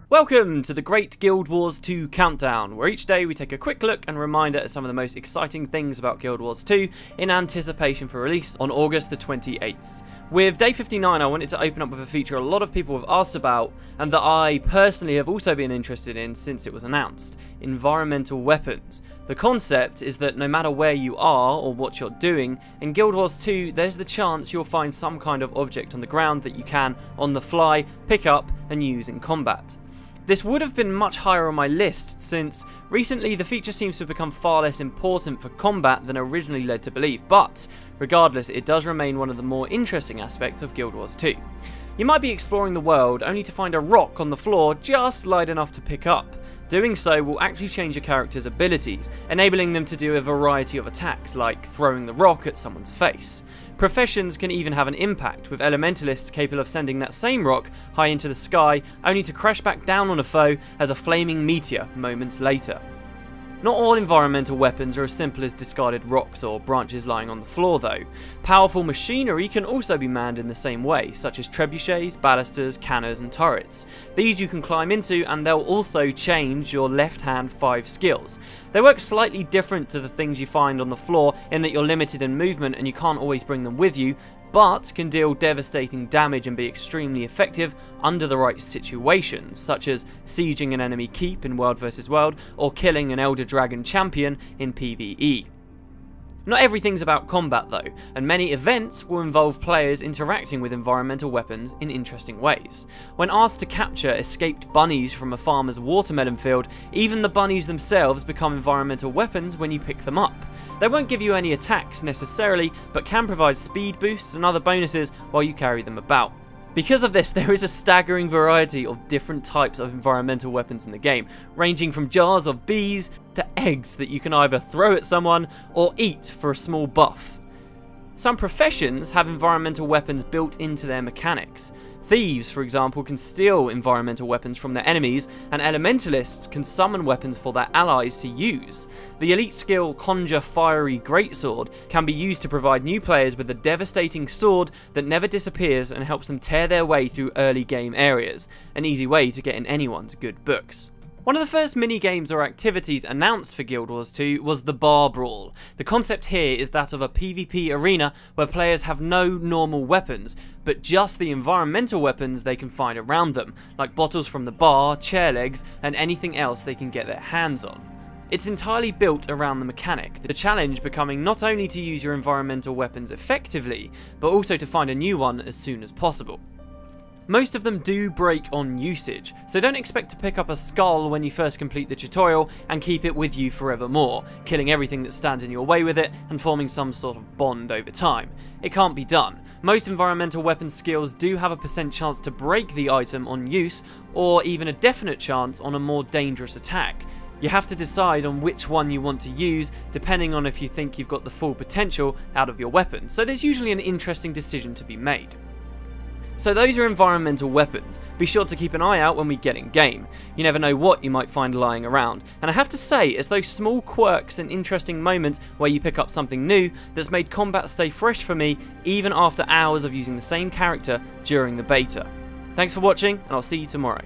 Welcome to the Great Guild Wars 2 Countdown, where each day we take a quick look and reminder at some of the most exciting things about Guild Wars 2 in anticipation for release on August the 28th. With day 59, I wanted to open up with a feature a lot of people have asked about, and that I personally have also been interested in since it was announced: environmental weapons. The concept is that no matter where you are or what you're doing, in Guild Wars 2 there's the chance you'll find some kind of object on the ground that you can, on the fly, pick up and use in combat. This would have been much higher on my list, since recently the feature seems to have become far less important for combat than originally led to believe, but regardless, it does remain one of the more interesting aspects of Guild Wars 2. You might be exploring the world only to find a rock on the floor just light enough to pick up. Doing so will actually change your character's abilities, enabling them to do a variety of attacks, like throwing the rock at someone's face. Professions can even have an impact, with elementalists capable of sending that same rock high into the sky, only to crash back down on a foe as a flaming meteor moments later. Not all environmental weapons are as simple as discarded rocks or branches lying on the floor though. Powerful machinery can also be manned in the same way, such as trebuchets, ballisters, cannons and turrets. These you can climb into, and they'll also change your left hand 5 skills. They work slightly different to the things you find on the floor in that you're limited in movement and you can't always bring them with you, but can deal devastating damage and be extremely effective under the right situations, such as sieging an enemy keep in World vs World or killing an Elder Dragon champion in PvE. Not everything's about combat though, and many events will involve players interacting with environmental weapons in interesting ways. When asked to capture escaped bunnies from a farmer's watermelon field, even the bunnies themselves become environmental weapons when you pick them up. They won't give you any attacks necessarily, but can provide speed boosts and other bonuses while you carry them about. Because of this, there is a staggering variety of different types of environmental weapons in the game, ranging from jars of bees to eggs that you can either throw at someone or eat for a small buff. Some professions have environmental weapons built into their mechanics. Thieves, for example, can steal environmental weapons from their enemies, and elementalists can summon weapons for their allies to use. The elite skill Conjure Fiery Greatsword can be used to provide new players with a devastating sword that never disappears and helps them tear their way through early game areas, an easy way to get in anyone's good books. One of the first mini-games or activities announced for Guild Wars 2 was the Bar Brawl. The concept here is that of a PvP arena where players have no normal weapons, but just the environmental weapons they can find around them, like bottles from the bar, chair legs, and anything else they can get their hands on. It's entirely built around the mechanic, the challenge becoming not only to use your environmental weapons effectively, but also to find a new one as soon as possible. Most of them do break on usage, so don't expect to pick up a skull when you first complete the tutorial and keep it with you forevermore, killing everything that stands in your way with it and forming some sort of bond over time. It can't be done. Most environmental weapon skills do have a % chance to break the item on use, or even a definite chance on a more dangerous attack. You have to decide on which one you want to use, depending on if you think you've got the full potential out of your weapon, so there's usually an interesting decision to be made. So those are environmental weapons. Be sure to keep an eye out when we get in game. You never know what you might find lying around. And I have to say, it's those small quirks and interesting moments where you pick up something new that's made combat stay fresh for me even after hours of using the same character during the beta. Thanks for watching, and I'll see you tomorrow.